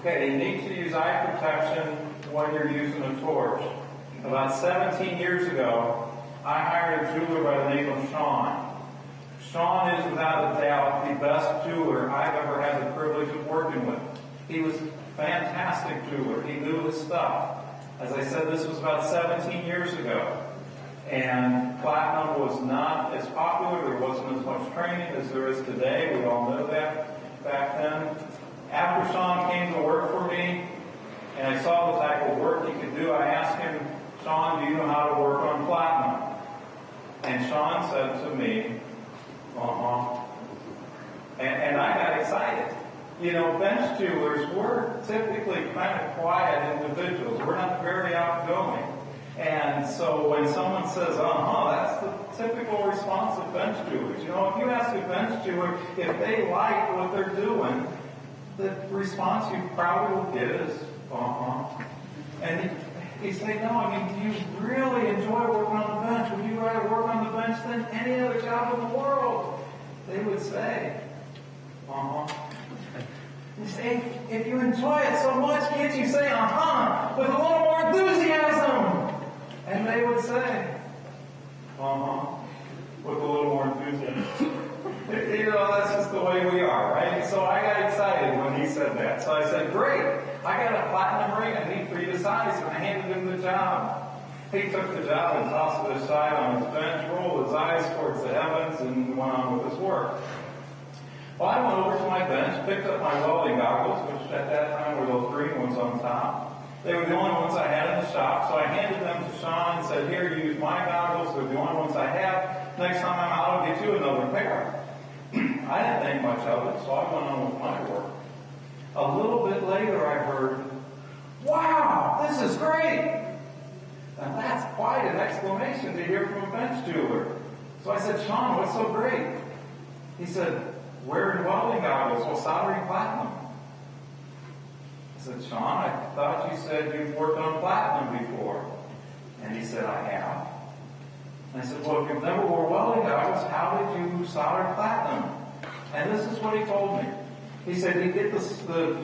Okay, you need to use eye protection when you're using a torch. About 17 years ago, I hired a jeweler by the name of Sean. Sean is without a doubt the best jeweler I've ever had the privilege of working with. He was a fantastic jeweler. He knew his stuff. As I said, this was about 17 years ago. And platinum was not as popular. There wasn't as much training as there is today. We all know that back then. After Sean came to work for me, and I saw the type of work he could do, I asked him, Sean, do you know how to work on platinum? And Sean said to me, and I got excited. You know, bench jewelers, we're typically kind of quiet individuals. We're not very outgoing. And so when someone says, that's the typical response of bench jewelers. You know, if you ask a bench jeweler if they like what they're doing, the response you probably will get is, And he say, no, I mean, do you really enjoy working on the bench? Would you rather work on the bench than any other job in the world? They would say, You say, if you enjoy it so much, can't you say, with a little more enthusiasm? And they would say, with a little more enthusiasm. You know, that's just the way we are, right? So I got excited when he said that. So I said, great, I got a platinum ring I need for you to size, and I handed him the job. He took the job and tossed it aside on his bench, rolled his eyes towards the heavens, and went on with his work. Well, I went over to my bench, picked up my welding goggles, which at that time were those green ones on top. They were the only ones I had in the shop, so I handed them to Sean and said, here, use my goggles, they're the only ones I have. Next time I'm out, I'll get you another pair. I didn't think much of it, so I went on with my work. A little bit later, I heard, wow, this is great! Now that's quite an exclamation to hear from a bench jeweler. So I said, Sean, what's so great? He said, wearing welding goggles while soldering platinum. I said, Sean, I thought you said you've worked on platinum before. And he said, I have. And I said, well, if you've never wore welding goggles, how did you solder platinum? And this is what he told me. He said he'd get the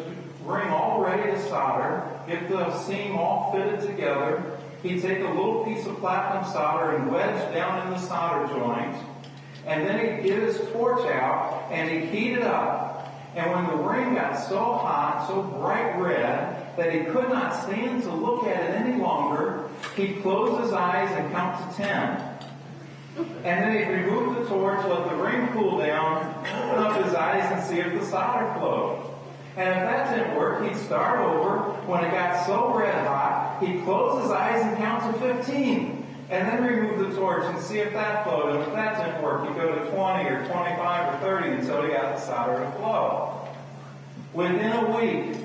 ring all ready to solder, get the seam all fitted together. He'd take a little piece of platinum solder and wedge down in the solder joint. And then he'd get his torch out and he'd heat it up. And when the ring got so hot, so bright red, that he could not stand to look at it any longer, he'd close his eyes and count to 10. And then he'd remove the torch, let the ring cool down, open up his eyes and see if the solder flowed. And if that didn't work, he'd start over. When it got so red hot, he'd close his eyes and count to 15. And then remove the torch and see if that flowed. And if that didn't work, he'd go to 20 or 25 or 30 until he got the solder to flow. Within a week,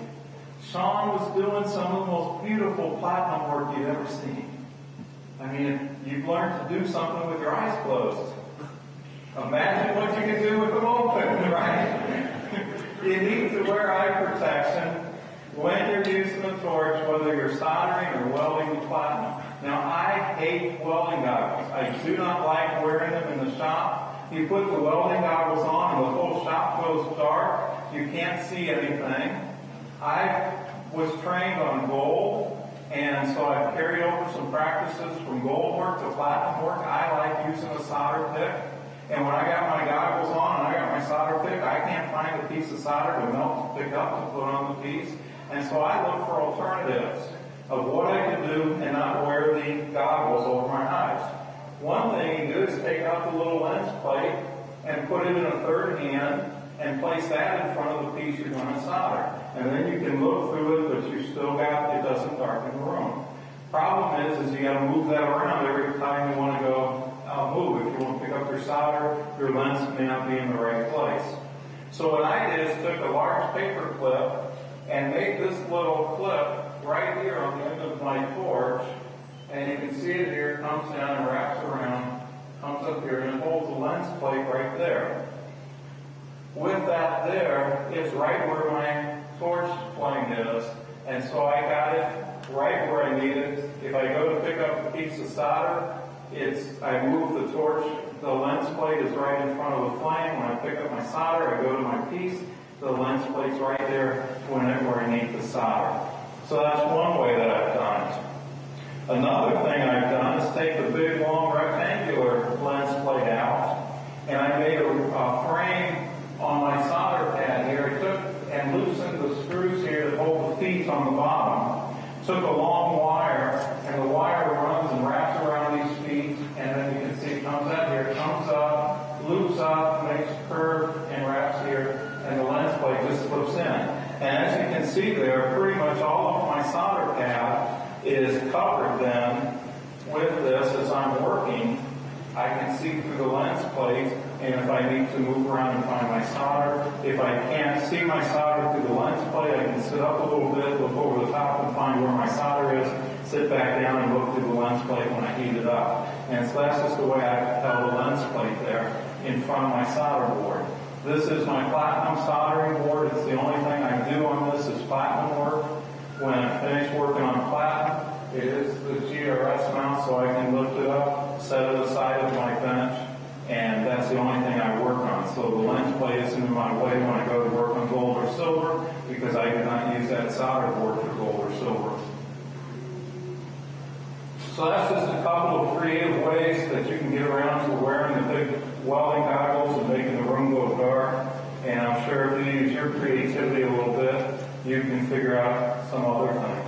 Sean was doing some of the most beautiful platinum work you've ever seen. I mean, you've learned to do something with your eyes closed. Imagine what you can do with them open, right? You need to wear eye protection when you're using a torch, whether you're soldering or welding the platinum. Now, I hate welding goggles. I do not like wearing them in the shop. You put the welding goggles on and the whole shop goes dark. You can't see anything. I was trained on gold, and so I've carried over some practices from gold work to platinum work. I like using a solder pick. And when I got my goggles on and I got my solder pick, I can't find a piece of solder to melt to pick up to put on the piece. And so I look for alternatives of what I can do and not wear the goggles over my eyes. One thing you do is take out the little lens plate and put it in a third hand and place that in front of the piece you're going to solder. And then you can look through it, but you still got, it doesn't darken the room. Problem is you got to move that around every time you want to go move. If you want to pick up your solder, your lens may not be in the right place. So what I did is took a large paper clip and made this little clip right here on the end of my torch. And you can see it here, it comes down and wraps around, comes up here, and it holds the lens plate right there. With that there, it's right where my torch flame is. And so I got it right where I need it. If I go to pick up a piece of solder, I move the torch, the lens plate is right in front of the flame. When I pick up my solder, I go to my piece, the lens plate's right there where I need to solder. So that's one way that I've done it. Another thing I've done is take the big long rectangular lens plate out, and I made a frame on my solder pad here. I took and loosened the screws here that hold the feet on the bottom. Took a long wire, and the wire runs and wraps around these feet, and then you can see it comes out here, comes up, loops up, makes a curve, and wraps here, and the lens plate just slips in. And as you can see there, pretty much all of my solder pad is covered then with this as I'm working. I can see through the lens plate, and if I need to move around and find my solder, if I can't see my solder through the lens plate, I can sit up a little bit, look over the top and find where my solder is, sit back down and look through the lens plate when I heat it up. And so that's just the way I held the lens plate there in front of my solder board. This is my platinum soldering board. It's the only thing I do on this is platinum work. When I'm finished working on platinum, it is the GRS mount, so I can lift it up, set it aside of my bench, and that's the only thing I work on. So the lens plate isn't in my way when I go to work on gold or silver, because I do not use that solder board for gold or silver. So that's just a couple of creative ways that you can get around to wearing the big welding goggles and making the room go dark. And I'm sure if you use your creativity a little bit, you can figure out some other things.